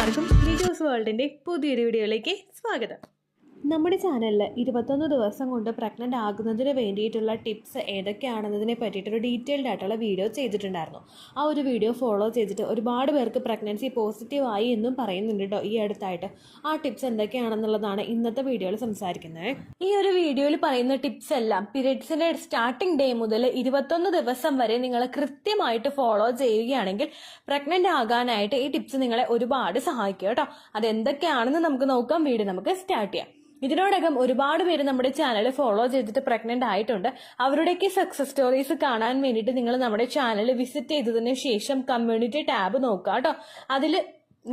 എല്ലാവർക്കും ലിജോസ് വേൾഡിൻ്റെ പുതിയൊരു വീഡിയോയിലേക്ക് സ്വാഗതം. നമ്മുടെ ചാനലിൽ 21 ദിവസം കൊണ്ട് പ്രഗ്നൻ്റ് ആകുന്നതിന് വേണ്ടിയിട്ടുള്ള ടിപ്സ് ഏതൊക്കെയാണെന്നതിനെ പറ്റിയിട്ടൊരു ഡീറ്റെയിൽഡ് ആയിട്ടുള്ള വീഡിയോ ചെയ്തിട്ടുണ്ടായിരുന്നു. ആ ഒരു വീഡിയോ ഫോളോ ചെയ്തിട്ട് ഒരുപാട് പേർക്ക് പ്രഗ്നൻസി പോസിറ്റീവായി എന്നും പറയുന്നുണ്ട് കേട്ടോ. ഈ അടുത്തായിട്ട് ആ ടിപ്സ് എന്തൊക്കെയാണെന്നുള്ളതാണ് ഇന്നത്തെ വീഡിയോയിൽ സംസാരിക്കുന്നത്. ഈ ഒരു വീഡിയോയിൽ പറയുന്ന ടിപ്സ് എല്ലാം പീരിയഡ്സിൻ്റെ സ്റ്റാർട്ടിംഗ് ഡേ മുതൽ 21 ദിവസം വരെ നിങ്ങൾ കൃത്യമായിട്ട് ഫോളോ ചെയ്യുകയാണെങ്കിൽ പ്രഗ്നൻ്റ് ആകാനായിട്ട് ഈ ടിപ്സ് നിങ്ങളെ ഒരുപാട് സഹായിക്കും കേട്ടോ. അതെന്തൊക്കെയാണെന്ന് നമുക്ക് നോക്കാം. വീഡിയോ നമുക്ക് സ്റ്റാർട്ട് ചെയ്യാം. ഇതിനോടകം ഒരുപാട് പേര് നമ്മുടെ ചാനൽ ഫോളോ ചെയ്തിട്ട് പ്രഗ്നന്റ് ആയിട്ടുണ്ട്. അവരുടെയൊക്കെ സക്സസ് സ്റ്റോറീസ് കാണാൻ വേണ്ടിയിട്ട് നിങ്ങൾ നമ്മുടെ ചാനൽ വിസിറ്റ് ചെയ്തതിന് ശേഷം കമ്മ്യൂണിറ്റി ടാബ് നോക്കുക കേട്ടോ. അതിൽ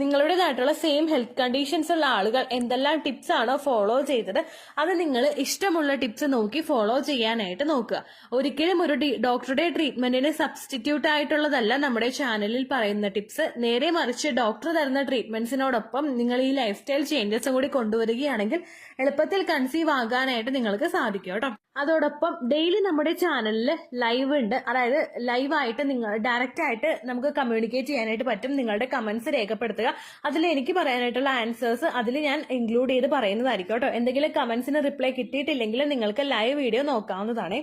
നിങ്ങളുടേതായിട്ടുള്ള സെയിം ഹെൽത്ത് കണ്ടീഷൻസ് ഉള്ള ആളുകൾ എന്തെല്ലാം ടിപ്സ് ആണോ ഫോളോ ചെയ്തത് അത് നിങ്ങൾ ഇഷ്ടമുള്ള ടിപ്സ് നോക്കി ഫോളോ ചെയ്യാനായിട്ട് നോക്കുക. ഒരിക്കലും ഒരു ഡോക്ടറുടെ ട്രീറ്റ്മെന്റിന് സബ്സ്റ്റിറ്റ്യൂട്ട് ആയിട്ടുള്ളതല്ല നമ്മുടെ ചാനലിൽ പറയുന്ന ടിപ്സ്. നേരെ മറിച്ച് ഡോക്ടർ തരുന്ന ട്രീറ്റ്മെന്റ്സിനോടൊപ്പം നിങ്ങൾ ഈ ലൈഫ് സ്റ്റൈൽ ചേഞ്ചസും കൂടി കൊണ്ടുവരികയാണെങ്കിൽ എളുപ്പത്തിൽ കൺസീവ് ആകാനായിട്ട് നിങ്ങൾക്ക് സാധിക്കും കേട്ടോ. അതോടൊപ്പം ഡെയിലി നമ്മുടെ ചാനലിൽ ലൈവ് ഉണ്ട്. അതായത് ലൈവായിട്ട് നിങ്ങൾ ഡയറക്റ്റ് ആയിട്ട് നമുക്ക് കമ്മ്യൂണിക്കേറ്റ് ചെയ്യാനായിട്ട് പറ്റും. നിങ്ങളുടെ കമന്റ്സ് രേഖപ്പെടുത്തുക. അതിൽ എനിക്ക് പറയാനായിട്ടുള്ള ആൻസേഴ്സ് അതിൽ ഞാൻ ഇൻക്ലൂഡ് ചെയ്ത് പറയുന്നതായിരിക്കും കേട്ടോ. എന്തെങ്കിലും കമന്റ്സിന് റിപ്ലൈ കിട്ടിയിട്ടില്ലെങ്കിൽ നിങ്ങൾക്ക് ലൈവ് വീഡിയോ നോക്കാവുന്നതാണ്.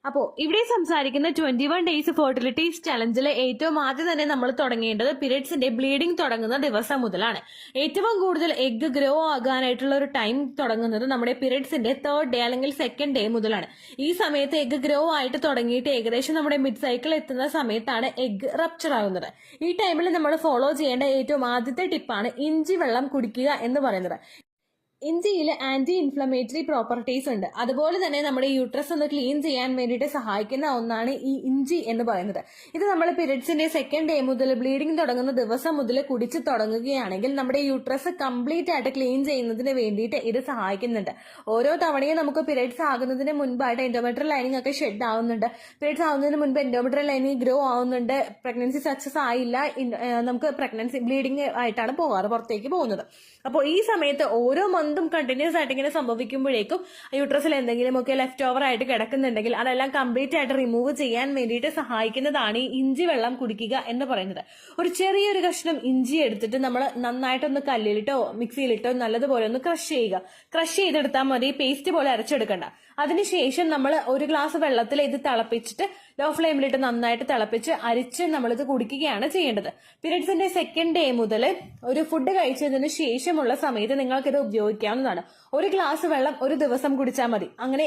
അപ്പോൾ ഇവിടെ സംസാരിക്കുന്ന 21 ഡേയ്സ് ഫെർട്ടിലിറ്റീസ് ചലഞ്ചിൽ ഏറ്റവും ആദ്യം തന്നെ നമ്മൾ തുടങ്ങേണ്ടത് പീരിയഡ്സിന്റെ ബ്ലീഡിംഗ് തുടങ്ങുന്ന ദിവസം മുതലാണ്. ഏറ്റവും കൂടുതൽ എഗ് ഗ്രോ ആകാനായിട്ടുള്ള ഒരു ടൈം തുടങ്ങുന്നത് നമ്മുടെ പീരിയഡ്സിന്റെ 3rd ഡേ അല്ലെങ്കിൽ 2nd ഡേ മുതലാണ്. ഈ സമയത്ത് എഗ് ഗ്രോ ആയിട്ട് തുടങ്ങിയിട്ട് ഏകദേശം നമ്മുടെ മിഡ് സൈക്കിൾ എത്തുന്ന സമയത്താണ് എഗ് റപ്ചർ ആകുന്നത്. ഈ ടൈമിൽ നമ്മൾ ഫോളോ ചെയ്യേണ്ട ഏറ്റവും ആദ്യത്തെ ടിപ്പാണ് ഇഞ്ചി വെള്ളം കുടിക്കുക എന്ന് പറയുന്നത്. ഇഞ്ചിയിൽ ആന്റി ഇൻഫ്ലമേറ്ററി പ്രോപ്പർട്ടീസ് ഉണ്ട്. അതുപോലെ തന്നെ നമ്മുടെ യൂട്രസ് ഒന്ന് ക്ലീൻ ചെയ്യാൻ വേണ്ടിയിട്ട് സഹായിക്കുന്ന ഒന്നാണ് ഈ ഇഞ്ചി എന്ന് പറയുന്നത്. ഇത് നമ്മൾ പീരിയഡ്സിന്റെ 2nd ഡേ മുതൽ ബ്ലീഡിംഗ് തുടങ്ങുന്ന ദിവസം മുതൽ കുടിച്ച് തുടങ്ങുകയാണെങ്കിൽ നമ്മുടെ യൂട്രസ് കംപ്ലീറ്റ് ആയിട്ട് ക്ലീൻ ചെയ്യുന്നതിന് വേണ്ടിയിട്ട് ഇത് സഹായിക്കുന്നുണ്ട്. ഓരോ തവണയും നമുക്ക് പീരിയഡ്സ് ആകുന്നതിന് മുൻപായിട്ട് എൻഡോമെട്രിയൽ ലൈനിങ് ഒക്കെ ഷെഡ് ആവുന്നുണ്ട്. പീരിയഡ്സ് ആവുന്നതിന് മുൻപ് എൻഡോമെട്രിയൽ ലൈനിങ് ഗ്രോ ആവുന്നുണ്ട്. പ്രഗ്നൻസി സക്സസ് ആയില്ല, നമുക്ക് പ്രഗ്നൻസി ബ്ലീഡിംഗ് ആയിട്ടാണ് പോകാറ്, പുറത്തേക്ക് പോകുന്നത്. അപ്പോൾ ഈ സമയത്ത് ഓരോ മന്തും കണ്ടിന്യൂസ് ആയിട്ട് ഇങ്ങനെ സംഭവിക്കുമ്പോഴേക്കും യൂട്രസിൽ എന്തെങ്കിലുമൊക്കെ ലെഫ്റ്റ് ഓവർ ആയിട്ട് കിടക്കുന്നുണ്ടെങ്കിൽ അതെല്ലാം കംപ്ലീറ്റ് ആയിട്ട് റിമൂവ് ചെയ്യാൻ വേണ്ടിയിട്ട് സഹായിക്കുന്നതാണ് ഈ ഇഞ്ചി വെള്ളം കുടിക്കുക എന്ന് പറയുന്നത്. ഒരു ചെറിയൊരു കഷ്ണം ഇഞ്ചി എടുത്തിട്ട് നമ്മൾ നന്നായിട്ടൊന്ന് കല്ലിലിട്ടോ മിക്സിയിലിട്ടോ നല്ലതുപോലെ ഒന്ന് ക്രഷ് ചെയ്യുക. ക്രഷ് ചെയ്തെടുത്താൽ മതി, പേസ്റ്റ് പോലെ അരച്ചെടുക്കണ്ട. അതിനുശേഷം നമ്മൾ ഒരു ഗ്ലാസ് വെള്ളത്തിൽ ഇത് തിളപ്പിച്ചിട്ട് ലോ ഫ്ലെയിമിലിട്ട് നന്നായിട്ട് തിളപ്പിച്ച് അരിച്ച് നമ്മളിത് കുടിക്കുകയാണ് ചെയ്യേണ്ടത്. പീരിയഡ്സിന്റെ 2nd ഡേ മുതൽ ഒരു ഫുഡ് കഴിച്ചതിന് ശേഷമുള്ള സമയത്ത് നിങ്ങൾക്കിത് ഉപയോഗിക്കാവുന്നതാണ്. ഒരു ഗ്ലാസ് വെള്ളം ഒരു ദിവസം കുടിച്ചാൽ മതി. അങ്ങനെ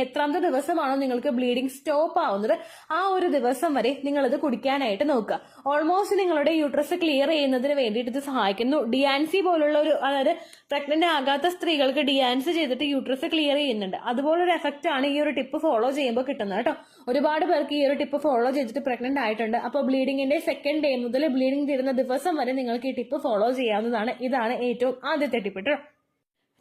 എത്രാമത്തെ ദിവസമാണോ നിങ്ങൾക്ക് ബ്ലീഡിംഗ് സ്റ്റോപ്പ് ആവുന്നത് ആ ഒരു ദിവസം വരെ നിങ്ങളിത് കുടിക്കാനായിട്ട് നോക്കുക. ഓൾമോസ്റ്റ് നിങ്ങളുടെ യൂട്രസ് ക്ലിയർ ചെയ്യുന്നതിന് വേണ്ടിയിട്ട് ഇത് സഹായിക്കുന്നു. ഡിയാൻസി പോലുള്ള ഒരു, അതായത് പ്രഗ്നന്റ് ആകാത്ത സ്ത്രീകൾക്ക് ഡിയാൻസി ചെയ്തിട്ട് യൂട്രസ് ക്ലിയർ ചെയ്യുന്നുണ്ട്. അതുപോലൊരു എഫക്റ്റ് ആണ് ഈ ഒരു ടിപ്പ് ഫോളോ ചെയ്യുമ്പോൾ കിട്ടുന്നത് കേട്ടോ. ഒരുപാട് പേർക്ക് ഈ ഒരു ടിപ്പ് ഫോളോ ചെയ്തിട്ട് പ്രഗ്നന്റ് ആയിട്ടുണ്ട്. അപ്പോൾ ബ്ലീഡിങ്ങിന്റെ 2nd ഡേ മുതൽ ബ്ലീഡിംഗ് തീരുന്ന ദിവസം വരെ നിങ്ങൾക്ക് ഈ ടിപ്പ് ഫോളോ ചെയ്യാവുന്നതാണ്. ഇതാണ് ഏറ്റവും ആദ്യത്തെ ടിപ്പ് കേട്ടോ.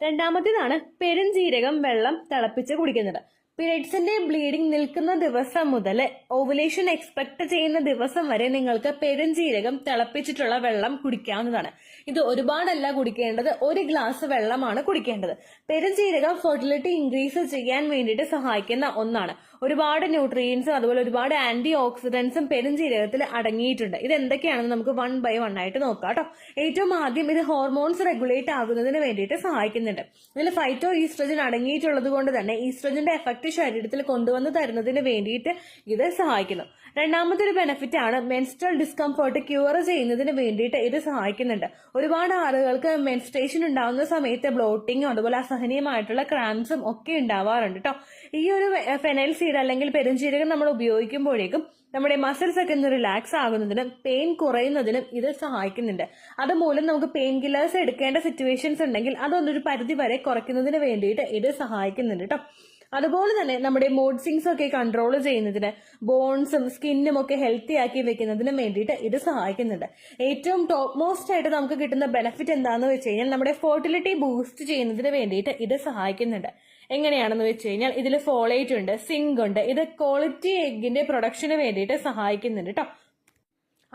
രണ്ടാമത്തേതാണ് പെരുംജീരകം വെള്ളം തിളപ്പിച്ച് കുടിക്കുന്നത്. പീരിയഡ്സിന്റെ ബ്ലീഡിംഗ് നിൽക്കുന്ന ദിവസം മുതൽ ഓവുലേഷൻ എക്സ്പെക്ട് ചെയ്യുന്ന ദിവസം വരെ നിങ്ങൾക്ക് പെരുംജീരകം തിളപ്പിച്ചിട്ടുള്ള വെള്ളം കുടിക്കാവുന്നതാണ്. ഇത് ഒരുപാടല്ല കുടിക്കേണ്ടത്, ഒരു ഗ്ലാസ് വെള്ളമാണ് കുടിക്കേണ്ടത്. പെരുംജീരകം ഫെർട്ടിലിറ്റി ഇൻക്രീസ് ചെയ്യാൻ വേണ്ടിയിട്ട് സഹായിക്കുന്ന ഒന്നാണ്. ഒരുപാട് ന്യൂട്രിയൻസും അതുപോലെ ഒരുപാട് ആന്റി ഓക്സിഡൻസും പെരുംജീരകത്തിൽ അടങ്ങിയിട്ടുണ്ട്. ഇത് എന്തൊക്കെയാണെന്ന് നമുക്ക് 1 by 1 ആയിട്ട് നോക്കാം കേട്ടോ. ഏറ്റവും ആദ്യം ഇത് ഹോർമോൺസ് റെഗുലേറ്റ് ആകുന്നതിന് വേണ്ടിയിട്ട് സഹായിക്കുന്നുണ്ട്. ഇതിൽ ഫൈറ്റോ ഈസ്ട്രജൻ അടങ്ങിയിട്ടുള്ളത് കൊണ്ട് തന്നെ ഈസ്ട്രജന്റെ എഫക്ട് ശരീരത്തിൽ കൊണ്ടുവന്ന് തരുന്നതിന് വേണ്ടിയിട്ട് ഇത് സഹായിക്കുന്നു. രണ്ടാമത്തെ ഒരു ബെനിഫിറ്റ് ആണ് മെൻസ്ട്രൽ ഡിസ്കംഫർട്ട് ക്യൂർ ചെയ്യുന്നതിന് വേണ്ടിയിട്ട് ഇത് സഹായിക്കുന്നുണ്ട്. ഒരുപാട് ആളുകൾക്ക് മെൻസ്ട്രേഷൻ ഉണ്ടാവുന്ന സമയത്ത് ബ്ലോട്ടിങ്ങും അതുപോലെ അസഹനീയമായിട്ടുള്ള ക്രാംസും ഒക്കെ ഉണ്ടാവാറുണ്ട് കേട്ടോ. ഈ ഒരു ഫെനൈൽ സീഡ് അല്ലെങ്കിൽ പെരുംജീരകം നമ്മൾ ഉപയോഗിക്കുമ്പോഴേക്കും നമ്മുടെ മസിൽസ് ഒക്കെ ഒന്ന് റിലാക്സ് ആകുന്നതിനും പെയിൻ കുറയുന്നതിനും ഇത് സഹായിക്കുന്നുണ്ട്. അതുമൂലം നമുക്ക് പെയിൻ കില്ലേഴ്സ് എടുക്കേണ്ട സിറ്റുവേഷൻസ് ഉണ്ടെങ്കിൽ അതൊന്നൊരു പരിധി വരെ കുറയ്ക്കുന്നതിന് വേണ്ടിയിട്ട് ഇത് സഹായിക്കുന്നുണ്ട് കേട്ടോ. അതുപോലെ തന്നെ നമ്മുടെ മൂഡ് സ്വിങ്സ് ഒക്കെ കൺട്രോൾ ചെയ്യുന്നതിന്, ബോൺസും സ്കിന്നും ഒക്കെ ഹെൽത്തി ആക്കി വെക്കുന്നതിനും വേണ്ടിയിട്ട് ഇത് സഹായിക്കുന്നുണ്ട്. ഏറ്റവും ടോപ്പ് മോസ്റ്റ് ആയിട്ട് നമുക്ക് കിട്ടുന്ന ബെനിഫിറ്റ് എന്താണെന്ന് വെച്ച് കഴിഞ്ഞാൽ നമ്മുടെ ഫെർട്ടിലിറ്റി ബൂസ്റ്റ് ചെയ്യുന്നതിന് വേണ്ടിയിട്ട് ഇത് സഹായിക്കുന്നുണ്ട്. എങ്ങനെയാണെന്ന് വെച്ച് കഴിഞ്ഞാൽ ഇതിൽ ഫോളേറ്റ് ഉണ്ട്, സിങ്ക് ഉണ്ട്. ഇത് ക്വാളിറ്റി എഗ്ഗിന്റെ പ്രൊഡക്ഷന് വേണ്ടിയിട്ട് സഹായിക്കുന്നുണ്ട് കേട്ടോ.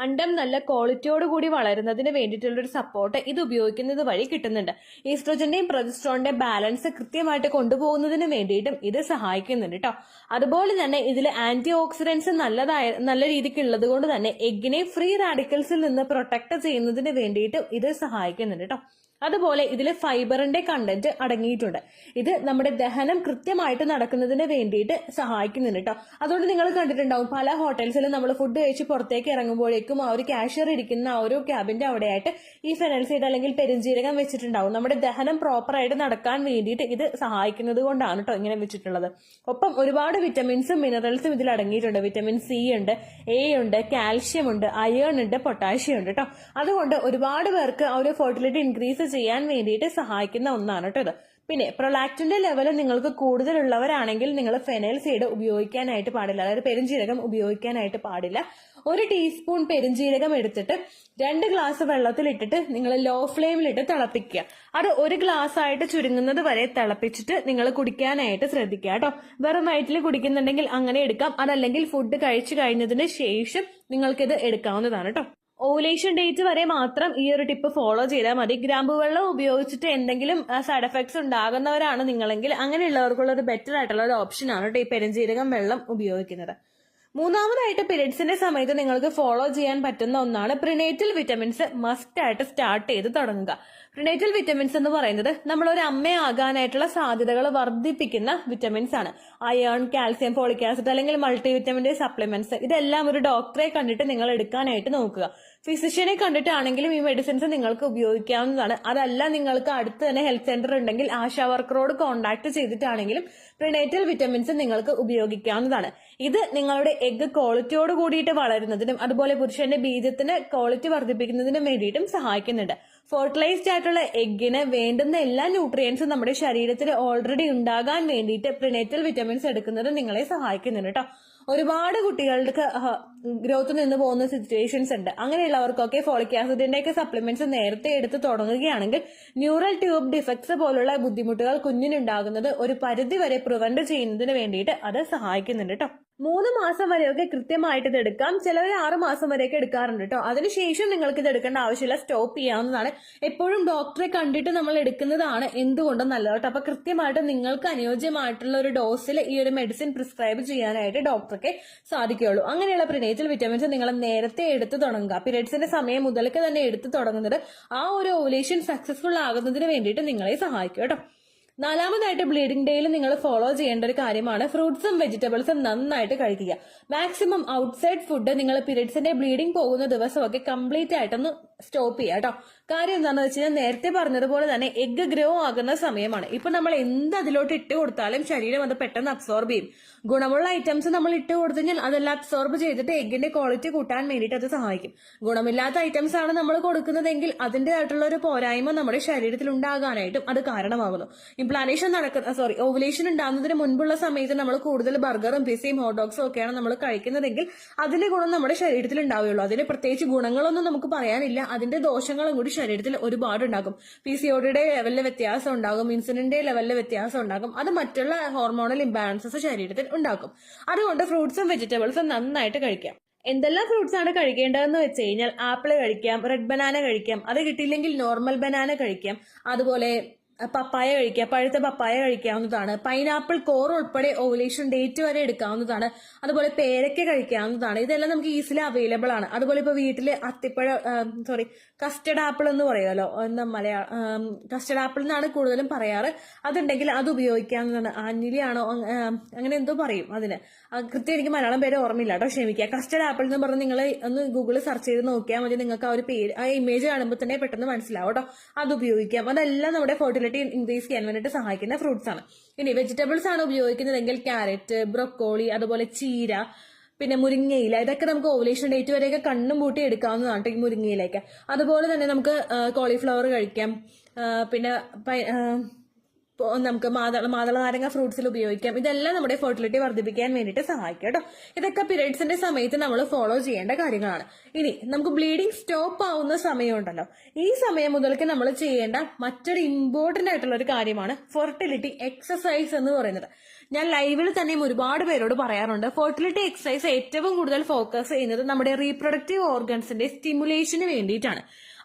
അണ്ടം നല്ല ക്വാളിറ്റിയോട് കൂടി വളരുന്നതിന് വേണ്ടിയിട്ടുള്ളൊരു സപ്പോർട്ട് ഇത് ഉപയോഗിക്കുന്നത് വഴി കിട്ടുന്നുണ്ട്. ഈസ്ട്രോജന്റെയും പ്രൊജസ്ട്രോണിന്റെയും ബാലൻസ് കൃത്യമായിട്ട് കൊണ്ടുപോകുന്നതിന് വേണ്ടിയിട്ടും ഇത് സഹായിക്കുന്നുണ്ട് കേട്ടോ. അതുപോലെ തന്നെ ഇതിൽ ആന്റി ഓക്സിഡൻസ് നല്ല രീതിക്ക് ഉള്ളത് കൊണ്ട് തന്നെ എഗ്ഗിനെ ഫ്രീ റാഡിക്കൽസിൽ നിന്ന് പ്രൊട്ടക്ട് ചെയ്യുന്നതിന് വേണ്ടിയിട്ടും ഇത് സഹായിക്കുന്നുണ്ട് കേട്ടോ. അതുപോലെ ഇതിൽ ഫൈബറിന്റെ കണ്ടന്റ് അടങ്ങിയിട്ടുണ്ട്. ഇത് നമ്മുടെ ദഹനം കൃത്യമായിട്ട് നടക്കുന്നതിന് വേണ്ടിയിട്ട് സഹായിക്കുന്നുണ്ട് കേട്ടോ. അതുകൊണ്ട് നിങ്ങൾ കണ്ടിട്ടുണ്ടാവും പല ഹോട്ടൽസിലും നമ്മൾ ഫുഡ് കഴിച്ച് പുറത്തേക്ക് ഇറങ്ങുമ്പോഴേക്കും ആ ഒരു കാഷ്യർ ഇരിക്കുന്ന ആ ഒരു ക്യാബിന്റെ അവിടെയായിട്ട് ഈ ഫെനൽ സീഡ് അല്ലെങ്കിൽ പെരുംജീരകം വെച്ചിട്ടുണ്ടാവും. നമ്മുടെ ദഹനം പ്രോപ്പറായിട്ട് നടക്കാൻ വേണ്ടിയിട്ട് ഇത് സഹായിക്കുന്നത് കൊണ്ടാണ് കേട്ടോ ഇങ്ങനെ വെച്ചിട്ടുള്ളത്. ഒപ്പം ഒരുപാട് വിറ്റമിൻസും മിനറൽസും ഇതിൽ അടങ്ങിയിട്ടുണ്ട്. വിറ്റമിൻ സി ഉണ്ട്, എ ഉണ്ട്, കാൽഷ്യം ഉണ്ട്, അയേൺ ഉണ്ട്, പൊട്ടാഷ്യം ഉണ്ട് കേട്ടോ. അതുകൊണ്ട് ഒരുപാട് പേർക്ക് ആ ഒരു ഫെർട്ടിലിറ്റി ഇൻക്രീസ് ചെയ്യാൻ വേണ്ടിയിട്ട് സഹായിക്കുന്ന ഒന്നാണ് കേട്ടോ ഇത്. പിന്നെ പ്രൊലാക്റ്റിന്റെ ലെവൽ നിങ്ങൾക്ക് കൂടുതലുള്ളവരാണെങ്കിൽ നിങ്ങൾ ഫെനൽ സീഡ് ഉപയോഗിക്കാനായിട്ട് പാടില്ല, അതായത് പെരുംജീരകം ഉപയോഗിക്കാനായിട്ട് പാടില്ല. 1 ടീസ്പൂൺ പെരുംജീരകം എടുത്തിട്ട് 2 ഗ്ലാസ് വെള്ളത്തിലിട്ടിട്ട് നിങ്ങൾ ലോ ഫ്ലെയിമിലിട്ട് തിളപ്പിക്കുക. അത് 1 ഗ്ലാസ് ആയിട്ട് ചുരുങ്ങുന്നത് വരെ തിളപ്പിച്ചിട്ട് നിങ്ങൾ കുടിക്കാനായിട്ട് ശ്രദ്ധിക്കുക കേട്ടോ. വെറും വയറ്റിൽ കുടിക്കുന്നുണ്ടെങ്കിൽ അങ്ങനെ എടുക്കാം, അതല്ലെങ്കിൽ ഫുഡ് കഴിച്ചു കഴിഞ്ഞതിന് ശേഷം നിങ്ങൾക്കിത് എടുക്കാവുന്നതാണ് കേട്ടോ. ഓവുലേഷൻ ഡേറ്റ് വരെ മാത്രം ഈ ഒരു ടിപ്പ് ഫോളോ ചെയ്താൽ മതി. ഗ്രാമ്പു വെള്ളം ഉപയോഗിച്ചിട്ട് എന്തെങ്കിലും സൈഡ് എഫക്ട്സ് ഉണ്ടാകുന്നവരാണ് നിങ്ങളെങ്കിൽ അങ്ങനെയുള്ളവർക്കുള്ള ഒരു ബെറ്റർ ആയിട്ടുള്ള ഒരു ഓപ്ഷനാണ് കേട്ടോ ഈ പെരുംജീരകം വെള്ളം ഉപയോഗിക്കുന്നത്. മൂന്നാമതായിട്ട് പീരിയഡ്സിന്റെ സമയത്ത് നിങ്ങൾക്ക് ഫോളോ ചെയ്യാൻ പറ്റുന്ന ഒന്നാണ് പ്രിനേറ്റൽ വിറ്റമിൻസ് മസ്റ്റ് ആയിട്ട് സ്റ്റാർട്ട് ചെയ്ത് തുടങ്ങുക. പ്രിനേറ്റൽ വിറ്റമിൻസ് എന്ന് പറയുന്നത് നമ്മളൊരു അമ്മയാകാനായിട്ടുള്ള സാധ്യതകൾ വർദ്ധിപ്പിക്കുന്ന വിറ്റമിൻസ് ആണ്. അയേൺ, കാൽസ്യം, ഫോളിക് ആസിഡ് അല്ലെങ്കിൽ മൾട്ടി വിറ്റമിന്റെ സപ്ലിമെന്റ്സ് ഇതെല്ലാം ഒരു ഡോക്ടറെ കണ്ടിട്ട് നിങ്ങൾ എടുക്കാനായിട്ട് നോക്കുക. ഫിസിഷ്യനെ കണ്ടിട്ടാണെങ്കിലും ഈ മെഡിസിൻസ് നിങ്ങൾക്ക് ഉപയോഗിക്കാവുന്നതാണ്. അതല്ല നിങ്ങൾക്ക് അടുത്ത് തന്നെ ഹെൽത്ത് സെന്റർ ഉണ്ടെങ്കിൽ ആശാ വർക്കറോട് കോൺടാക്ട് ചെയ്തിട്ടാണെങ്കിലും പ്രിനേറ്റൽ വിറ്റമിൻസ് നിങ്ങൾക്ക് ഉപയോഗിക്കാവുന്നതാണ്. ഇത് നിങ്ങളുടെ എഗ്ഗ് ക്വാളിറ്റിയോട് കൂടിയിട്ട് വളരുന്നതിനും അതുപോലെ പുരുഷന്റെ ബീജത്തിന് ക്വാളിറ്റി വർദ്ധിപ്പിക്കുന്നതിനും വേണ്ടിയിട്ടും സഹായിക്കുന്നുണ്ട്. ഫെർട്ടിലൈസ്ഡ് ആയിട്ടുള്ള എഗ്ഗിന് വേണ്ടുന്ന എല്ലാ ന്യൂട്രിയൻസും നമ്മുടെ ശരീരത്തിൽ ഓൾറെഡി ഉണ്ടാകാൻ വേണ്ടിയിട്ട് പ്രിനേറ്റൽ വിറ്റമിൻസ് എടുക്കുന്നത് നിങ്ങളെ സഹായിക്കുന്നുണ്ട് കേട്ടോ. ഒരുപാട് കുട്ടികൾക്ക് ഗ്രോത്ത് നിന്ന് പോകുന്ന സിറ്റുവേഷൻസ് ഉണ്ട്. അങ്ങനെയുള്ളവർക്കൊക്കെ ഫോളിക് ആസിഡിന്റെ ഒക്കെ സപ്ലിമെന്റ്സ് നേരത്തെ എടുത്ത് തുടങ്ങുകയാണെങ്കിൽ ന്യൂറൽ ട്യൂബ് ഡിഫക്ട്സ് പോലുള്ള ബുദ്ധിമുട്ടുകൾ കുഞ്ഞിനുണ്ടാകുന്നത് ഒരു പരിധി വരെ പ്രിവെന്റ് ചെയ്യുന്നതിന് വേണ്ടിയിട്ട് അത് സഹായിക്കുന്നുണ്ട് കേട്ടോ. 3 മാസം വരെയൊക്കെ കൃത്യമായിട്ട് ഇത് എടുക്കാം. ചിലവർ 6 മാസം വരെയൊക്കെ എടുക്കാറുണ്ട് കേട്ടോ. അതിനുശേഷം നിങ്ങൾക്ക് ഇത് എടുക്കേണ്ട ആവശ്യമില്ല, സ്റ്റോപ്പ് ചെയ്യാവുന്നതാണ്. എപ്പോഴും ഡോക്ടറെ കണ്ടിട്ട് നമ്മൾ എടുക്കുന്നതാണ് എന്തുകൊണ്ടും നല്ലത് കേട്ടോ. അപ്പൊ കൃത്യമായിട്ട് നിങ്ങൾക്ക് അനുയോജ്യമായിട്ടുള്ള ഒരു ഡോസിൽ ഈ ഒരു മെഡിസിൻ പ്രിസ്ക്രൈബ് ചെയ്യാനായിട്ട് ഡോക്ടർക്ക് സാധിക്കുകയുള്ളൂ. അങ്ങനെയുള്ള പ്രിനേറ്റൽ വിറ്റമിൻസ് നിങ്ങൾ നേരത്തെ എടുത്തു തുടങ്ങുക. പീരിയഡ്സിന്റെ സമയം മുതൽക്ക് തന്നെ എടുത്തു തുടങ്ങുന്നത് ആ ഒരു ഓവുലേഷൻ സക്സസ്ഫുൾ ആകുന്നതിന് വേണ്ടിയിട്ട് നിങ്ങളെ സഹായിക്കും കേട്ടോ. 4മതായിട്ട് ബ്ലീഡിംഗ് ഡേയിൽ നിങ്ങൾ ഫോളോ ചെയ്യേണ്ട ഒരു കാര്യമാണ് ഫ്രൂട്ട്സും വെജിറ്റബിൾസും നന്നായിട്ട് കഴിക്കുക. മാക്സിമം ഔട്ട്സൈഡ് ഫുഡ് നിങ്ങൾ പീരിയഡ്സിന്റെ ബ്ലീഡിംഗ് പോകുന്ന ദിവസമൊക്കെ കംപ്ലീറ്റ് ആയിട്ടൊന്ന് സ്റ്റോപ്പ് ചെയ്യുക കേട്ടോ. കാര്യം എന്താണെന്ന് വെച്ച് കഴിഞ്ഞാൽ നേരത്തെ പറഞ്ഞതുപോലെ തന്നെ എഗ്ഗ് ഗ്രോ ആകുന്ന സമയമാണ്. ഇപ്പൊ നമ്മൾ എന്ത് അതിലോട്ട് ഇട്ട് കൊടുത്താലും ശരീരം അത് പെട്ടെന്ന് അബ്സോർബ് ചെയ്യും. ഗുണമുള്ള ഐറ്റംസ് നമ്മൾ ഇട്ട് കൊടുത്തു കഴിഞ്ഞാൽ അതെല്ലാം അബ്സോർബ് ചെയ്തിട്ട് എഗ്ഗിന്റെ ക്വാളിറ്റി കൂട്ടാൻ വേണ്ടിയിട്ട് അത് സഹായിക്കും. ഗുണമില്ലാത്ത ഐറ്റംസ് ആണ് നമ്മൾ കൊടുക്കുന്നതെങ്കിൽ അതിൻ്റെതായിട്ടുള്ള ഒരു പോരായ്മ നമ്മുടെ ശരീരത്തിൽ ഉണ്ടാകാനായിട്ടും അത് കാരണമാകുന്നു. ഓവുലേഷൻ ഉണ്ടാകുന്നതിന് മുൻപുള്ള സമയത്ത് നമ്മൾ കൂടുതൽ ബർഗറും പിസയും ഹോട്ട്ഡോഗ്സും ഒക്കെയാണ് നമ്മൾ കഴിക്കുന്നതെങ്കിൽ അതിന്റെ ഗുണം നമ്മുടെ ശരീരത്തിൽ ഉണ്ടാവുകയുള്ളൂ. അതിന് പ്രത്യേകിച്ച് ഗുണങ്ങളൊന്നും നമുക്ക് പറയാനില്ല, അതിന്റെ ദോഷങ്ങളും കൂടി ശരീരത്തിൽ ഒരുപാട് ഉണ്ടാകും. PCOD ലെവലിലെ വ്യത്യാസം ഉണ്ടാകും, ഇൻസുലിന്റെ ലെവലിലെ വ്യത്യാസം ഉണ്ടാകും. അത് മറ്റുള്ള ഹോർമോണൽ ഇംബാലൻസസ് ശരീരത്തിൽ ഉണ്ടാക്കും. അതുകൊണ്ട് ഫ്രൂട്ട്സും വെജിറ്റബിൾസും നന്നായിട്ട് കഴിക്കാം. എന്തെല്ലാം ഫ്രൂട്ട്സ് ആണ് കഴിക്കേണ്ടതെന്ന് വെച്ച് കഴിഞ്ഞാൽ ആപ്പിൾ കഴിക്കാം, റെഡ് ബനാന കഴിക്കാം, അത് കിട്ടിയില്ലെങ്കിൽ നോർമൽ ബനാന കഴിക്കാം, അതുപോലെ പപ്പായ കഴിക്കാം, പഴുത്ത പപ്പായ കഴിക്കാവുന്നതാണ്. പൈനാപ്പിൾ കോർ ഉൾപ്പെടെ ഓവുലേഷൻ ഡേറ്റ് വരെ എടുക്കാവുന്നതാണ്. അതുപോലെ പേരയ്ക്ക കഴിക്കാവുന്നതാണ്. ഇതെല്ലാം നമുക്ക് ഈസിലി അവൈലബിൾ ആണ്. അതുപോലെ ഇപ്പൊ വീട്ടില് കസ്റ്റർഡ് ആപ്പിൾ എന്ന് പറയുമല്ലോ, കസ്റ്റർഡ് ആപ്പിൾ എന്നാണ് കൂടുതലും പറയാറ്. അതുണ്ടെങ്കിൽ അത് ഉപയോഗിക്കാവുന്നതാണ്. ആഞ്ഞിലിയാണോ അങ്ങനെ എന്തോ പറയും അതിന്, കൃത്യം എനിക്ക് മലയാളം പേര് ഓർമ്മയില്ല കേട്ടോ, ക്ഷമിക്കുക. കസ്റ്റർഡ് ആപ്പിൾ എന്ന് പറഞ്ഞ് നിങ്ങൾ ഒന്ന് ഗൂഗിളിൽ സെർച്ച് ചെയ്ത് നോക്കിയാൽ മതി. നിങ്ങൾക്ക് ആ ഒരു പേര്, ആ ഇമേജ് കാണുമ്പോൾ തന്നെ പെട്ടെന്ന് മനസ്സിലാവും കേട്ടോ. അത് ഉപയോഗിക്കാം. അതെല്ലാം നമ്മുടെ ഫെർട്ടിലിറ്റി ഇൻക്രീസ് ചെയ്യാൻ വേണ്ടിയിട്ട് സഹായിക്കുന്ന ഫ്രൂട്ട്സ് ആണ്. ഇനി വെജിറ്റബിൾസ് ആണ് ഉപയോഗിക്കുന്നതെങ്കിൽ ക്യാരറ്റ്, ബ്രൊക്കോളി, അതുപോലെ ചീര, പിന്നെ മുരിങ്ങയില, ഇതൊക്കെ നമുക്ക് ഓവുലേഷൻ ഡേറ്റ് വരെയൊക്കെ കണ്ണും പൂട്ടി എടുക്കാവുന്നതാണ് ഈ മുരിങ്ങയിലേക്ക്. അതുപോലെ തന്നെ നമുക്ക് കോളിഫ്ലവർ കഴിക്കാം. പിന്നെ നമുക്ക് മാതള നാരങ്ങ ഫ്രൂട്ട്സിൽ ഉപയോഗിക്കാം. ഇതെല്ലാം നമ്മുടെ ഫെർട്ടിലിറ്റി വർദ്ധിപ്പിക്കാൻ വേണ്ടിയിട്ട് സഹായിക്കും കേട്ടോ. ഇതൊക്കെ പീരിയഡ്സിന്റെ സമയത്ത് നമ്മൾ ഫോളോ ചെയ്യേണ്ട കാര്യങ്ങളാണ്. ഇനി നമുക്ക് ബ്ലീഡിങ് സ്റ്റോപ്പ് ആവുന്ന സമയമുണ്ടല്ലോ, ഈ സമയം മുതൽക്ക് നമ്മൾ ചെയ്യേണ്ട മറ്റൊരു ഇമ്പോർട്ടന്റ് ആയിട്ടുള്ള ഒരു കാര്യമാണ് ഫെർട്ടിലിറ്റി എക്സസൈസ് എന്ന് പറയുന്നത്. ഞാൻ ലൈവിൽ തന്നെയും ഒരുപാട് പേരോട് പറയാറുണ്ട്, ഫെർട്ടിലിറ്റി എക്സസൈസ് ഏറ്റവും കൂടുതൽ ഫോക്കസ് ചെയ്യുന്നത് നമ്മുടെ റീപ്രൊഡക്റ്റീവ് ഓർഗൻസിന്റെ സ്റ്റിമുലേഷന് വേണ്ടിയിട്ടാണ്.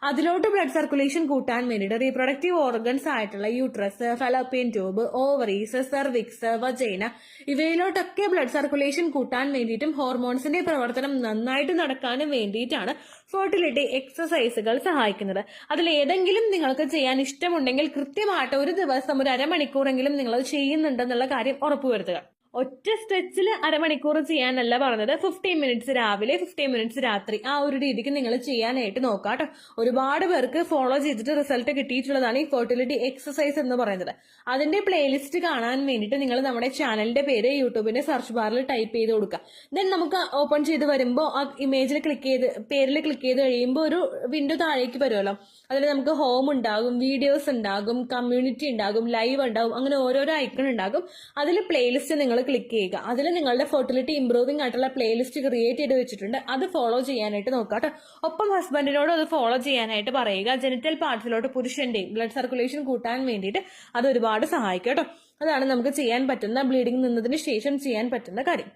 അതിലോട്ട് ബ്ലഡ് സർക്കുലേഷൻ കൂട്ടാൻ വേണ്ടിയിട്ട് റീപ്രൊഡക്റ്റീവ് ഓർഗൻസ് ആയിട്ടുള്ള uterus, fallopian tube, ovaries, cervix, vagina ഇവയിലോട്ടൊക്കെ ബ്ലഡ് സർക്കുലേഷൻ കൂട്ടാൻ വേണ്ടിയിട്ടും ഹോർമോൺസിന്റെ പ്രവർത്തനം നന്നായിട്ട് നടക്കാനും വേണ്ടിയിട്ടാണ് ഫെർട്ടിലിറ്റി എക്സസൈസുകൾ സഹായിക്കുന്നത്. അതിൽ ഏതെങ്കിലും നിങ്ങൾക്ക് ചെയ്യാൻ ഇഷ്ടമുണ്ടെങ്കിൽ കൃത്യമായിട്ട് ഒരു ദിവസം ഒരു അരമണിക്കൂറെങ്കിലും നിങ്ങൾ ചെയ്യുന്നുണ്ടെന്നുള്ള കാര്യം ഉറപ്പുവരുത്തുക. ഒറ്റ സ്ട്രെച്ചിൽ അരമണിക്കൂർ ചെയ്യാനല്ല പറഞ്ഞത്, 15 മിനിറ്റ്സ് രാവിലെ 15 മിനിറ്റ്സ് രാത്രി, ആ ഒരു രീതിക്ക് നിങ്ങൾ ചെയ്യാനായിട്ട് നോക്കാം കേട്ടോ. ഒരുപാട് പേർക്ക് ഫോളോ ചെയ്തിട്ട് റിസൾട്ട് കിട്ടിയിട്ടുള്ളതാണ് ഈ ഫെർട്ടിലിറ്റി എക്സസൈസ് എന്ന് പറയുന്നത്. അതിന്റെ പ്ലേലിസ്റ്റ് കാണാൻ വേണ്ടിയിട്ട് നിങ്ങൾ നമ്മുടെ ചാനലിന്റെ പേര് യൂട്യൂബിന്റെ സെർച്ച് ബാറിൽ ടൈപ്പ് ചെയ്ത് കൊടുക്കുക. ദെൻ നമുക്ക് ഓപ്പൺ ചെയ്ത് വരുമ്പോൾ ആ ഇമേജിൽ പേരിൽ ക്ലിക്ക് ചെയ്ത് കഴിയുമ്പോൾ ഒരു വിൻഡോ താഴേക്ക് വരുമല്ലോ. അതിൽ നമുക്ക് ഹോം ഉണ്ടാകും, വീഡിയോസ് ഉണ്ടാകും, കമ്മ്യൂണിറ്റി ഉണ്ടാകും, ലൈവ് ഉണ്ടാകും, അങ്ങനെ ഓരോരോ ഐക്കൺ ഉണ്ടാകും. അതിൽ പ്ലേലിസ്റ്റ് നിങ്ങൾ ക്ലിക്ക് ചെയ്യുക. അതിൽ നിങ്ങളുടെ ഫെർട്ടിലിറ്റി ഇംപ്രൂവിംഗ് ആയിട്ടുള്ള പ്ലേലിസ്റ്റ് ക്രിയേറ്റ് ചെയ്ത് വെച്ചിട്ടുണ്ട്, അത് ഫോളോ ചെയ്യാനായിട്ട് നോക്കുക കേട്ടോ. ഒപ്പം ഹസ്ബൻഡിനോട് അത് ഫോളോ ചെയ്യാനായിട്ട് പറയുക. ജെനിറ്റൽ പാർട്സിലോട്ട് പുരുഷന്റെയും ബ്ലഡ് സർക്കുലേഷൻ കൂട്ടാൻ വേണ്ടിയിട്ട് അത് ഒരുപാട് സഹായിക്കും കേട്ടോ. അതാണ് നമുക്ക് ചെയ്യാൻ പറ്റുന്ന, ബ്ലീഡിംഗ് നിന്നതിന് ശേഷം ചെയ്യാൻ പറ്റുന്ന കാര്യം.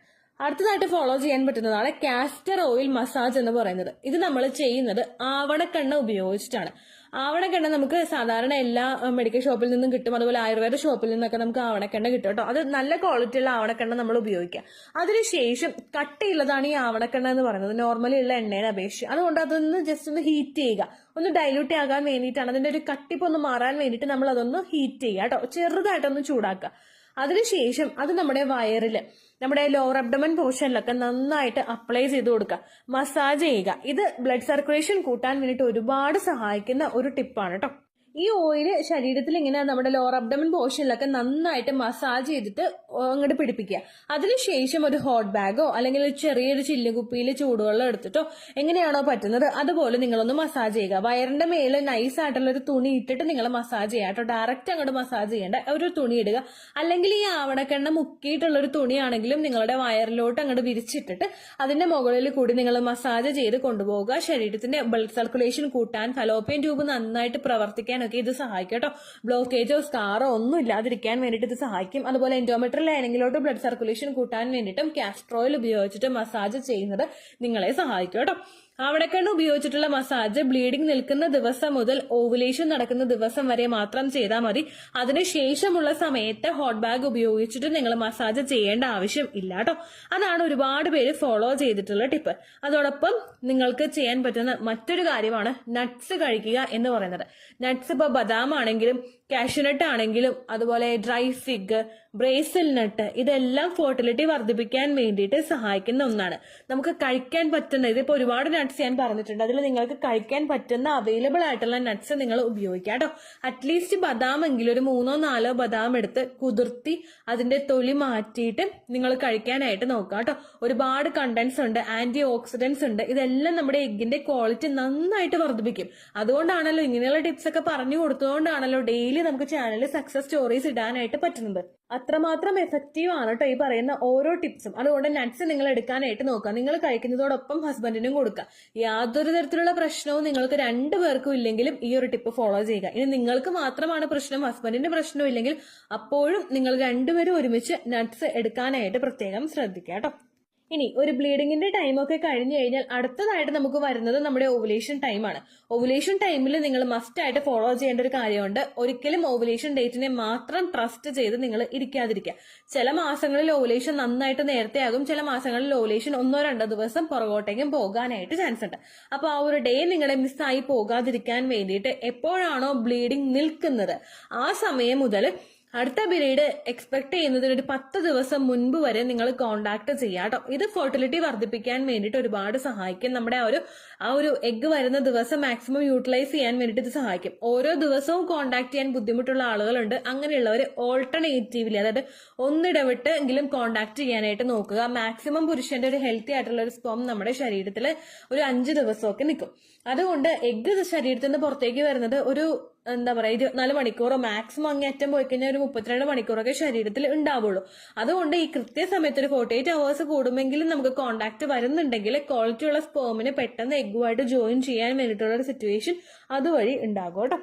അടുത്തതായിട്ട് ഫോളോ ചെയ്യാൻ പറ്റുന്നതാണ് കാസ്റ്റർ ഓയിൽ മസാജ് എന്ന് പറയുന്നത്. ഇത് നമ്മൾ ചെയ്യുന്നത് ആവണക്കെണ്ണ ഉപയോഗിച്ചിട്ടാണ്. ആവണക്കെണ്ണ നമുക്ക് സാധാരണ എല്ലാ മെഡിക്കൽ ഷോപ്പിൽ നിന്നും കിട്ടും, അതുപോലെ ആയുർവേദ ഷോപ്പിൽ നിന്നൊക്കെ നമുക്ക് ആവണക്കെണ്ണ കിട്ടും കേട്ടോ. അത് നല്ല ക്വാളിറ്റിയുള്ള ആവണക്കെണ്ണ നമ്മൾ ഉപയോഗിക്കുക. അതിനുശേഷം കട്ടിയുള്ളതാണ് ഈ ആവണക്കെണ്ണ എന്ന് പറയുന്നത് നോർമലി ഉള്ള എണ്ണയെ അപേക്ഷിച്ച്. അതുകൊണ്ട് അതൊന്ന് ജസ്റ്റ് ഒന്ന് ഹീറ്റ് ചെയ്യുക, ഒന്ന് ഡൈല്യൂട്ട് ആകാൻ വേണ്ടിയിട്ടാണ്, അതിന്റെ ഒരു കട്ടിപ്പ് ഒന്ന് മാറാൻ വേണ്ടിയിട്ട് നമ്മൾ അതൊന്ന് ഹീറ്റ് ചെയ്യുക കേട്ടോ, ചെറുതായിട്ടൊന്ന് ചൂടാക്കുക. അതിനുശേഷം അത് നമ്മുടെ വയറിൽ, നമ്മുടെ ലോവർ അബ്ഡമൻ പോർഷനിലൊക്കെ നന്നായിട്ട് അപ്ലൈ ചെയ്ത് കൊടുക്കുക, മസാജ് ചെയ്യുക. ഇത് ബ്ലഡ് സർക്കുലേഷൻ കൂട്ടാൻ വേണ്ടിയിട്ട് ഒരുപാട് സഹായിക്കുന്ന ഒരു ടിപ്പാണ് കേട്ടോ. ഈ ഓയില് ശരീരത്തിൽ ഇങ്ങനെ നമ്മുടെ ലോവർ അബ്ഡമൻ പോർഷനിലൊക്കെ നന്നായിട്ട് മസാജ് ചെയ്തിട്ട് അങ്ങോട്ട് പിടിപ്പിക്കുക. അതിനുശേഷം ഒരു ഹോട്ട് ബാഗോ അല്ലെങ്കിൽ ഒരു ചെറിയൊരു ചില്ലുകുപ്പിയിൽ ചൂടുവെള്ളം എടുത്തിട്ടോ എങ്ങനെയാണോ പറ്റുന്നത് അതുപോലെ നിങ്ങളൊന്ന് മസാജ് ചെയ്യുക. വയറിന്റെ മേലെ നൈസ് ആയിട്ടുള്ള ഒരു തുണി ഇട്ടിട്ട് നിങ്ങൾ മസാജ് ചെയ്യുക കേട്ടോ. ഡയറക്റ്റ് അങ്ങോട്ട് മസാജ് ചെയ്യേണ്ട, ഒരു തുണി ഇടുക. അല്ലെങ്കിൽ ഈ ആവണക്കെണ്ണ മുക്കിയിട്ടുള്ള ഒരു തുണിയാണെങ്കിലും നിങ്ങളുടെ വയറിലോട്ട് അങ്ങോട്ട് വിരിച്ചിട്ടിട്ട് അതിന്റെ മുകളിൽ കൂടി നിങ്ങൾ മസാജ് ചെയ്ത് കൊണ്ടുപോകുക. ശരീരത്തിന്റെ ബ്ലഡ് സർക്കുലേഷൻ കൂട്ടാൻ, ഫലോപ്പിയൻ ട്യൂബ് നന്നായിട്ട് പ്രവർത്തിക്കാൻ ഒക്കെ ഇത് സഹായിക്കും കേട്ടോ. ബ്ലോക്കേജോ സ്കാറോ ഒന്നും ഇല്ലാതിരിക്കാൻ വേണ്ടിയിട്ട് ഇത് സഹായിക്കും. അതുപോലെ എൻഡോമെട്രിയൽ ലൈനിങ്ങിലോട്ട് ബ്ലഡ് സർക്കുലേഷൻ കൂട്ടാൻ വേണ്ടിയിട്ടും കാസ്റ്റർ ഓയിൽ ഉപയോഗിച്ചിട്ട് മസാജ് ചെയ്യുന്നത് നിങ്ങളെ സഹായിക്കും കേട്ടോ. ആവണക്കെണ്ണ ഉപയോഗിച്ചിട്ടുള്ള മസാജ് ബ്ലീഡിംഗ് നിൽക്കുന്ന ദിവസം മുതൽ ഓവുലേഷൻ നടക്കുന്ന ദിവസം വരെ മാത്രം ചെയ്താൽ മതി. അതിനുശേഷമുള്ള സമയത്ത് ഹോട്ട് ബാഗ് ഉപയോഗിച്ചിട്ട് നിങ്ങൾ മസാജ് ചെയ്യേണ്ട ആവശ്യം ഇല്ല കേട്ടോ. അതാണ് ഒരുപാട് പേര് ഫോളോ ചെയ്തിട്ടുള്ള ടിപ്പ്. അതോടൊപ്പം നിങ്ങൾക്ക് ചെയ്യാൻ പറ്റുന്ന മറ്റൊരു കാര്യമാണ് നട്ട്സ് കഴിക്കുക എന്ന് പറയുന്നത്. നട്ട്സ് ഇപ്പോൾ ബദാം ആണെങ്കിലും കാഷ്യൂനട്ട് ആണെങ്കിലും അതുപോലെ ഡ്രൈ ഫിഗ്, ബ്രേസിൽ നട്ട്, ഇതെല്ലാം ഫെർട്ടിലിറ്റി വർദ്ധിപ്പിക്കാൻ വേണ്ടിയിട്ട് സഹായിക്കുന്ന ഒന്നാണ്. നമുക്ക് കഴിക്കാൻ പറ്റുന്ന, ഇതിപ്പോ ഒരുപാട് നട്ട്സ് ഞാൻ പറഞ്ഞിട്ടുണ്ട്, അതിൽ നിങ്ങൾക്ക് കഴിക്കാൻ പറ്റുന്ന അവൈലബിൾ ആയിട്ടുള്ള നട്ട്സ് നിങ്ങൾ ഉപയോഗിക്കാം കേട്ടോ. അറ്റ്ലീസ്റ്റ് ബദാം എങ്കിലും ഒരു 3-4 ബദാം എടുത്ത് കുതിർത്തി അതിന്റെ തൊലി മാറ്റിയിട്ട് നിങ്ങൾ കഴിക്കാനായിട്ട് നോക്കാം കേട്ടോ. ഒരുപാട് കണ്ടന്റ്സ് ഉണ്ട്, ആന്റി ഓക്സിഡന്റ്സ് ഉണ്ട്, ഇതെല്ലാം നമ്മുടെ എഗ്ഗിന്റെ ക്വാളിറ്റി നന്നായിട്ട് വർദ്ധിപ്പിക്കും. അതുകൊണ്ടാണല്ലോ ഇങ്ങനെയുള്ള ടിപ്സ് ഒക്കെ പറഞ്ഞു കൊടുത്തുകൊണ്ടാണല്ലോ ഡെയിലി നമുക്ക് ചാനലിൽ സക്സസ് സ്റ്റോറീസ് ഇടാനായിട്ട് പറ്റുന്നത്. അത്രമാത്രം എഫക്റ്റീവ് ആണ് കേട്ടോ ഈ പറയുന്ന ഓരോ ടിപ്സും. അതുകൊണ്ട് നട്ട്സ് നിങ്ങൾ എടുക്കാനായിട്ട് നോക്കുക. നിങ്ങൾ കഴിക്കുന്നതോടൊപ്പം ഹസ്ബൻഡിനും കൊടുക്കുക. യാതൊരു തരത്തിലുള്ള പ്രശ്നവും നിങ്ങൾക്ക് രണ്ടുപേർക്കും ഇല്ലെങ്കിലും ഈ ഒരു ടിപ്പ് ഫോളോ ചെയ്യുക. ഇനി നിങ്ങൾക്ക് മാത്രമാണ് പ്രശ്നം, ഹസ്ബൻഡിന്റെ പ്രശ്നം ഇല്ലെങ്കിൽ അപ്പോഴും നിങ്ങൾ രണ്ടുപേരും ഒരുമിച്ച് നട്ട്സ് എടുക്കാനായിട്ട് പ്രത്യേകം ശ്രദ്ധിക്കുക കേട്ടോ. ഇനി ഒരു ബ്ലീഡിങ്ങിന്റെ ടൈമൊക്കെ കഴിഞ്ഞു കഴിഞ്ഞാൽ അടുത്തതായിട്ട് നമുക്ക് വരുന്നത് നമ്മുടെ ഓവുലേഷൻ ടൈമാണ്. ഓവുലേഷൻ ടൈമിൽ നിങ്ങൾ മസ്റ്റ് ആയിട്ട് ഫോളോ ചെയ്യേണ്ട ഒരു കാര്യമുണ്ട്. ഒരിക്കലും ഓവുലേഷൻ ഡേറ്റിനെ മാത്രം ട്രസ്റ്റ് ചെയ്ത് നിങ്ങൾ ഇരിക്കാതിരിക്കുക. ചില മാസങ്ങളിൽ ഓവുലേഷൻ നന്നായിട്ട് നേരത്തെ ആകും, ചില മാസങ്ങളിൽ ഓവുലേഷൻ 1-2 ദിവസം പുറകോട്ടേക്കും പോകാനായിട്ട് ചാൻസ് ഉണ്ട്. അപ്പൊ ആ ഒരു ഡേ നിങ്ങളെ മിസ്സായി പോകാതിരിക്കാൻ വേണ്ടിയിട്ട് എപ്പോഴാണോ ബ്ലീഡിങ് നിൽക്കുന്നത് ആ സമയം മുതൽ അടുത്ത പീരീഡ് എക്സ്പെക്ട് ചെയ്യുന്നതിന് ഒരു 10 ദിവസം മുൻപ് വരെ നിങ്ങൾ കോണ്ടാക്ട് ചെയ്യാം കേട്ടോ. ഇത് ഫെർട്ടിലിറ്റി വർദ്ധിപ്പിക്കാൻ വേണ്ടിയിട്ട് ഒരുപാട് സഹായിക്കും. നമ്മുടെ ആ ഒരു എഗ്ഗ് വരുന്ന ദിവസം മാക്സിമം യൂട്ടിലൈസ് ചെയ്യാൻ വേണ്ടിയിട്ട് ഇത് സഹായിക്കും. ഓരോ ദിവസവും കോണ്ടാക്ട് ചെയ്യാൻ ബുദ്ധിമുട്ടുള്ള ആളുകളുണ്ട്. അങ്ങനെയുള്ളവർ ഓൾട്ടർനേറ്റീവ്ലി, അതായത് ഒന്നിടവിട്ട് എങ്കിലും കോണ്ടാക്ട് ചെയ്യാനായിട്ട് നോക്കുക. മാക്സിമം പുരുഷന്റെ ഒരു ഹെൽത്തി ആയിട്ടുള്ള ഒരു സ്പേം നമ്മുടെ ശരീരത്തിൽ ഒരു 5 ദിവസമൊക്കെ നിൽക്കും. അതുകൊണ്ട് എഗ്ഗ് ശരീരത്തിൽ നിന്ന് പുറത്തേക്ക് വരുന്നത് ഒരു എന്താ പറയുക 24 മണിക്കൂറോ മാക്സിമം അങ്ങേറ്റം പോയി കഴിഞ്ഞാൽ ഒരു 32 മണിക്കൂറൊക്കെ ശരീരത്തിൽ ഉണ്ടാവുള്ളൂ. അതുകൊണ്ട് ഈ കൃത്യസമയത്ത് ഒരു 48 അവേഴ്സ് കൂടുമെങ്കിലും നമുക്ക് കോണ്ടാക്ട് വരുന്നുണ്ടെങ്കിൽ ക്വാളിറ്റി ഉള്ള സ്പേമിന് പെട്ടെന്ന് എഗ്ഗുമായിട്ട് ജോയിൻ ചെയ്യാൻ വേണ്ടിയിട്ടുള്ള ഒരു സിറ്റുവേഷൻ അതുവഴി ഉണ്ടാകും കേട്ടോ.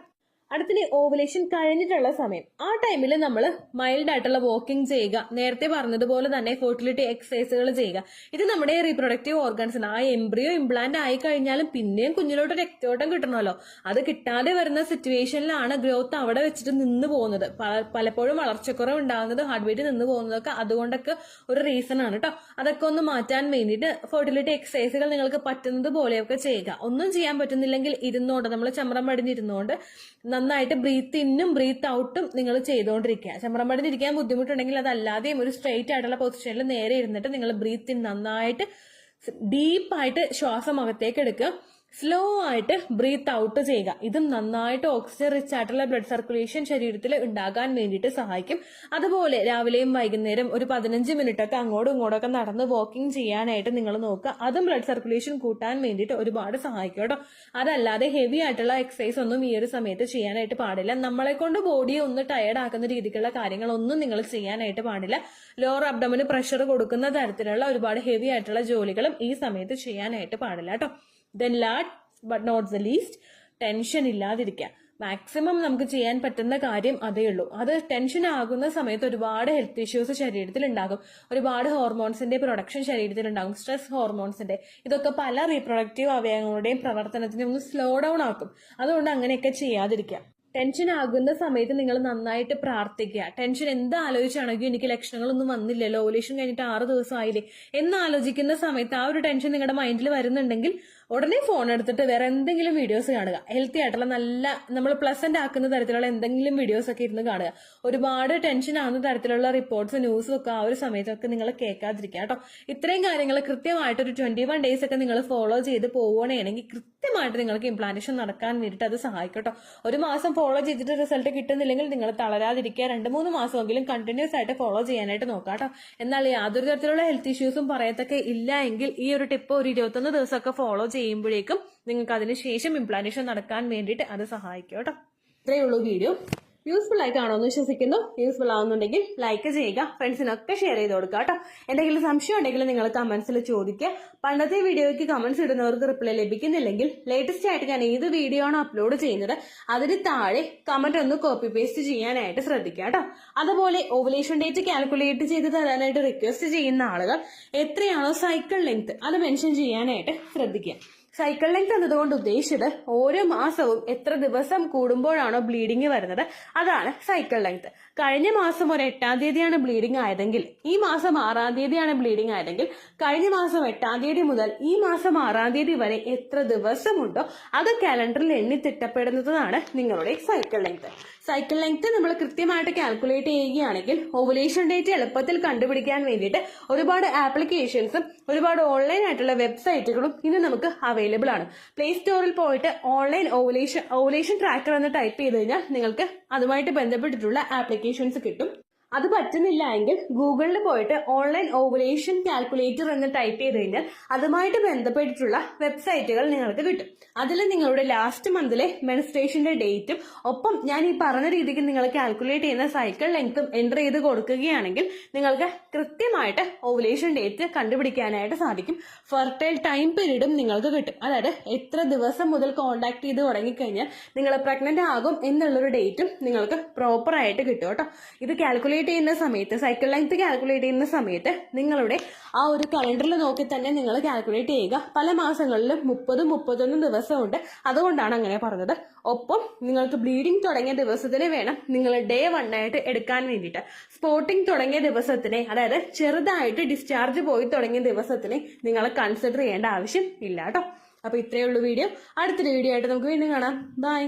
അടുത്തിന് ഓവുലേഷൻ കഴിഞ്ഞിട്ടുള്ള സമയം, ആ ടൈമിൽ നമ്മൾ മൈൽഡ് ആയിട്ടുള്ള വാക്കിംഗ് ചെയ്യുക, നേരത്തെ പറഞ്ഞതുപോലെ തന്നെ ഫെർട്ടിലിറ്റി എക്സസൈസുകൾ ചെയ്യുക. ഇത് നമ്മുടെ റീപ്രൊഡക്റ്റീവ് ഓർഗൻസിന് ആ എംബ്രിയോ ഇംപ്ലാന്റ് ആയി കഴിഞ്ഞാലും പിന്നെയും കുഞ്ഞിലോട്ട് രക്തയോട്ടം കിട്ടണമല്ലോ. അത് കിട്ടാതെ വരുന്ന സിറ്റുവേഷനിലാണ് ഗ്രോത്ത് അവിടെ വെച്ചിട്ട് നിന്ന് പോകുന്നത്. പലപ്പോഴും വളർച്ചക്കുറവ് ഉണ്ടാകുന്നത്, ഹാർട്ട് ബീറ്റ് നിന്ന് പോകുന്നതൊക്കെ അതുകൊണ്ടൊക്കെ ഒരു റീസൺ ആണ് കേട്ടോ. അതൊക്കെ ഒന്ന് മാറ്റാൻ വേണ്ടിയിട്ട് ഫെർട്ടിലിറ്റി എക്സസൈസുകൾ നിങ്ങൾക്ക് പറ്റുന്നത് പോലെയൊക്കെ ചെയ്യുക. ഒന്നും ചെയ്യാൻ പറ്റുന്നില്ലെങ്കിൽ ഇരുന്നോണ്ട്, നമ്മൾ ചമ്രം പടിഞ്ഞിരുന്നോണ്ട് നന്നായിട്ട് ബ്രീത്ത് ഇന്നും ബ്രീത്ത് ഔട്ടും നിങ്ങൾ ചെയ്തുകൊണ്ടിരിക്കുക. ചമ്രം പടിഞ്ഞിരിക്കാൻ ബുദ്ധിമുട്ടുണ്ടെങ്കിൽ അതല്ലാതെയും ഒരു സ്ട്രെയിറ്റ് ആയിട്ടുള്ള പൊസിഷനിൽ നേരെ ഇരുന്നിട്ട് നിങ്ങൾ ബ്രീത്ത് ഇൻ നന്നായിട്ട് ഡീപ്പായിട്ട് ശ്വാസം അകത്തേക്ക് എടുക്കുക, സ്ലോ ആയിട്ട് ബ്രീത്ത് ഔട്ട് ചെയ്യുക. ഇതും നന്നായിട്ട് ഓക്സിജൻ റിച്ച് ആയിട്ടുള്ള ബ്ലഡ് സർക്കുലേഷൻ ശരീരത്തിൽ ഉണ്ടാകാൻ വേണ്ടിയിട്ട് സഹായിക്കും. അതുപോലെ രാവിലെയും വൈകുന്നേരം ഒരു 15 മിനിറ്റ് ഒക്കെ അങ്ങോട്ടും ഇങ്ങോട്ടൊക്കെ നടന്ന് വാക്കിംഗ് ചെയ്യാനായിട്ട് നിങ്ങൾ നോക്കുക. അതും ബ്ലഡ് സർക്കുലേഷൻ കൂട്ടാൻ വേണ്ടിയിട്ട് ഒരുപാട് സഹായിക്കും കേട്ടോ. അതല്ലാതെ ഹെവി ആയിട്ടുള്ള എക്സസൈസ് ഒന്നും ഈ ഒരു സമയത്ത് ചെയ്യാനായിട്ട് പാടില്ല. നമ്മളെ കൊണ്ട് ബോഡിയെ ഒന്ന് ടയർഡ് ആക്കുന്ന രീതിക്കുള്ള കാര്യങ്ങളൊന്നും നിങ്ങൾ ചെയ്യാനായിട്ട് പാടില്ല. ലോവർ അബ്ഡമിന് പ്രഷർ കൊടുക്കുന്ന തരത്തിലുള്ള ഒരുപാട് ഹെവി ആയിട്ടുള്ള ജോലികളും ഈ സമയത്ത് ചെയ്യാനായിട്ട് പാടില്ല കേട്ടോ. Then last but not the least, tension ഇല്ലാതിരിക്കുക. മാക്സിമം നമുക്ക് ചെയ്യാൻ പറ്റുന്ന കാര്യം അതേ ഉള്ളൂ. അത് ടെൻഷൻ ആകുന്ന സമയത്ത് ഒരുപാട് ഹെൽത്ത് ഇഷ്യൂസ് ശരീരത്തിൽ ഉണ്ടാകും, ഒരുപാട് ഹോർമോൺസിന്റെ പ്രൊഡക്ഷൻ ശരീരത്തിൽ ഉണ്ടാകും, സ്ട്രെസ് ഹോർമോൺസിന്റെ. ഇതൊക്കെ പല റീപ്രൊഡക്റ്റീവ് അവയവങ്ങളുടെയും പ്രവർത്തനത്തിനെ ഒന്ന് സ്ലോ ഡൗൺ ആക്കും. അതുകൊണ്ട് അങ്ങനെയൊക്കെ ചെയ്യാതിരിക്കുക. ടെൻഷൻ ആകുന്ന സമയത്ത് നിങ്ങൾ നന്നായിട്ട് പ്രാർത്ഥിക്കുക. ടെൻഷൻ എന്താ ആലോചിച്ചാണെങ്കിൽ എനിക്ക് ലക്ഷണങ്ങളൊന്നും വന്നില്ലല്ലോ, ഓവുലേഷൻ കഴിഞ്ഞിട്ട് 6 ദിവസം ആയില്ലേ എന്ന് ആലോചിക്കുന്ന സമയത്ത് ആ ഒരു ടെൻഷൻ നിങ്ങളുടെ മൈൻഡിൽ വരുന്നുണ്ടെങ്കിൽ ഉടനെ ഫോൺ എടുത്തിട്ട് വേറെ എന്തെങ്കിലും വീഡിയോസ് കാണുക. ഹെൽത്തി ആയിട്ടുള്ള നല്ല നമ്മൾ പ്ലസന്റ് ആക്കുന്ന തരത്തിലുള്ള എന്തെങ്കിലും വീഡിയോസ് ഒക്കെ ഇരുന്ന് കാണുക. ഒരുപാട് ടെൻഷൻ ആവുന്ന തരത്തിലുള്ള റിപ്പോർട്ട്സ് ന്യൂസും ഒക്കെ ആ ഒരു സമയത്തൊക്കെ നിങ്ങൾ കേൾക്കാതിരിക്കുക കേട്ടോ. ഇത്രയും കാര്യങ്ങൾ കൃത്യമായിട്ട് ഒരു 21 ഡേയ്സ് ഒക്കെ നിങ്ങൾ ഫോളോ ചെയ്ത് പോവുകയാണെങ്കിൽ കൃത്യമായിട്ട് നിങ്ങൾക്ക് ഇംപ്ലാന്റേഷൻ നടക്കാൻ വേണ്ടിയിട്ട് അത് സഹായിക്കും കേട്ടോ. ഒരു മാസം ഫോളോ ചെയ്തിട്ട് റിസൾട്ട് കിട്ടുന്നില്ലെങ്കിൽ നിങ്ങൾ തളരാതിരിക്കുക. 2-3 മാസമെങ്കിലും കണ്ടിന്യൂസ് ആയിട്ട് ഫോളോ ചെയ്യാനായിട്ട് നോക്കാം കേട്ടോ. എന്നാൽ യാതൊരു തരത്തിലുള്ള ഹെൽത്ത് ഇഷ്യൂസും പറയത്തൊക്കെ ഇല്ല എങ്കിൽ ഈ ഒരു ടിപ്പ് ഒരു 21 ദിവസമൊക്കെ ഫോളോ ചെയ്യുമ്പോഴേക്കും നിങ്ങൾക്ക് അതിനുശേഷം ഇംപ്ലാന്റേഷൻ നടക്കാൻ വേണ്ടിയിട്ട് അത് സഹായിക്കും കേട്ടോ. ഇത്രയേ ഉള്ളൂ വീഡിയോ. യൂസ്ഫുൾ ആയി കാണുമെന്ന് വിശ്വസിക്കുന്നു. യൂസ്ഫുൾ ആവുന്നുണ്ടെങ്കിൽ ലൈക്ക് ചെയ്യുക, ഫ്രണ്ട്സിനൊക്കെ ഷെയർ ചെയ്ത് കൊടുക്കുക കേട്ടോ. എന്തെങ്കിലും സംശയം ഉണ്ടെങ്കിൽ നിങ്ങൾ കമന്റ്സിൽ ചോദിക്കുക. പണ്ടത്തെ വീഡിയോയ്ക്ക് കമന്റ്സ് ഇടുന്നവർക്ക് റിപ്ലൈ ലഭിക്കുന്നില്ലെങ്കിൽ ലേറ്റസ്റ്റ് ആയിട്ട് ഞാൻ ഏത് വീഡിയോ ആണ് അപ്ലോഡ് ചെയ്യുന്നത് അതിന് താഴെ കമന്റ് ഒന്ന് കോപ്പി പേസ്റ്റ് ചെയ്യാനായിട്ട് ശ്രദ്ധിക്കുക കേട്ടോ. അതുപോലെ ഓവുലേഷൻ ഡേറ്റ് കാൽക്കുലേറ്റ് ചെയ്ത് തരാനായിട്ട് റിക്വസ്റ്റ് ചെയ്യുന്ന ആളുകൾ എത്രയാണോ സൈക്കിൾ ലെങ്ത് അത് മെൻഷൻ ചെയ്യാനായിട്ട് ശ്രദ്ധിക്കുക. സൈക്കിൾ ലെങ്ത് എന്നതുകൊണ്ട് ഉദ്ദേശിച്ചത് ഓരോ മാസവും എത്ര ദിവസം കൂടുമ്പോഴാണോ ബ്ലീഡിങ് വരുന്നത് അതാണ് സൈക്കിൾ ലെങ്ത്. കഴിഞ്ഞ മാസം ഒരു 8-ാം തീയതിയാണ് ബ്ലീഡിംഗ് ആയതെങ്കിൽ ഈ മാസം 6-ാം തീയതിയാണ് ബ്ലീഡിംഗ് ആയതെങ്കിൽ കഴിഞ്ഞ മാസം 8-ാം തീയതി മുതൽ ഈ മാസം 6-ാം തീയതി വരെ എത്ര ദിവസമുണ്ടോ അത് കാലണ്ടറിൽ എണ്ണി തിട്ടപ്പെടുന്നതാണ് നിങ്ങളുടെ സൈക്കിൾ ലെങ്ത്. സൈക്കിൾ ലെങ്ത് നമ്മൾ കൃത്യമായിട്ട് കാൽക്കുലേറ്റ് ചെയ്യുകയാണെങ്കിൽ ഓവുലേഷൻ ഡേറ്റ് എളുപ്പത്തിൽ കണ്ടുപിടിക്കാൻ വേണ്ടിയിട്ട് ഒരുപാട് ആപ്ലിക്കേഷൻസും ഒരുപാട് ഓൺലൈൻ ആയിട്ടുള്ള വെബ്സൈറ്റുകളും ഇന്ന് നമുക്ക് അവൈലബിൾ ആണ്. പ്ലേ സ്റ്റോറിൽ പോയിട്ട് ഓൺലൈൻ ഓവുലേഷൻ ട്രാക്കർ എന്ന് ടൈപ്പ് ചെയ്ത് കഴിഞ്ഞാൽ നിങ്ങൾക്ക് അതുമായിട്ട് ബന്ധപ്പെട്ടിട്ടുള്ള ആപ്ലിക്കേഷൻസ് കിട്ടും. അത് പറ്റുന്നില്ല എങ്കിൽ ഗൂഗിളിൽ പോയിട്ട് ഓൺലൈൻ ഓവുലേഷൻ കാൽക്കുലേറ്റർ എന്ന് ടൈപ്പ് ചെയ്ത് കഴിഞ്ഞാൽ അതുമായിട്ട് ബന്ധപ്പെട്ടിട്ടുള്ള വെബ്സൈറ്റുകൾ നിങ്ങൾക്ക് കിട്ടും. അതിൽ നിങ്ങളുടെ ലാസ്റ്റ് മന്തിലെ മെൻസ്ട്രേഷന്റെ ഡേറ്റും ഒപ്പം ഞാൻ ഈ പറഞ്ഞ രീതിക്ക് നിങ്ങൾ കാൽക്കുലേറ്റ് ചെയ്യുന്ന സൈക്കിൾ ലെങ്ത്തും എൻ്റർ ചെയ്ത് കൊടുക്കുകയാണെങ്കിൽ നിങ്ങൾക്ക് കൃത്യമായിട്ട് ഓവുലേഷൻ ഡേറ്റ് കണ്ടുപിടിക്കാനായിട്ട് സാധിക്കും. ഫെർട്ടൈൽ ടൈം പീരീഡും നിങ്ങൾക്ക് കിട്ടും. അതായത് എത്ര ദിവസം മുതൽ കോണ്ടാക്ട് ചെയ്ത് തുടങ്ങിക്കഴിഞ്ഞാൽ നിങ്ങൾ പ്രഗ്നന്റ് ആകും എന്നുള്ളൊരു ഡേറ്റും നിങ്ങൾക്ക് പ്രോപ്പറായിട്ട് കിട്ടും കേട്ടോ. ഇത് കാൽക്കുലേറ്റ് ചെയ്യുന്ന സമയത്ത് സൈക്കിൾ ലെങ്ത് കാൽക്കുലേറ്റ് ചെയ്യുന്ന സമയത്ത് നിങ്ങളുടെ ആ ഒരു കലണ്ടറിൽ നോക്കി തന്നെ നിങ്ങൾ കാൽക്കുലേറ്റ് ചെയ്യുക. പല മാസങ്ങളിലും 30-31 ദിവസമുണ്ട്, അതുകൊണ്ടാണ് അങ്ങനെ പറഞ്ഞത്. ഒപ്പം നിങ്ങൾക്ക് ബ്ലീഡിംഗ് തുടങ്ങിയ ദിവസത്തിന് വേണം നിങ്ങൾ ഡേ 1 ആയിട്ട് എടുക്കാൻ വേണ്ടിയിട്ട്. സ്പോട്ടിംഗ് തുടങ്ങിയ ദിവസത്തിനെ, അതായത് ചെറുതായിട്ട് ഡിസ്ചാർജ് പോയി തുടങ്ങിയ ദിവസത്തിനെ നിങ്ങൾ കൺസിഡർ ചെയ്യേണ്ട ആവശ്യം ഇല്ല കേട്ടോ. അപ്പൊ ഇത്രയേ ഉള്ളൂ വീഡിയോ. അടുത്തൊരു വീഡിയോ ആയിട്ട് നമുക്ക് വീണ്ടും കാണാം. ബൈ.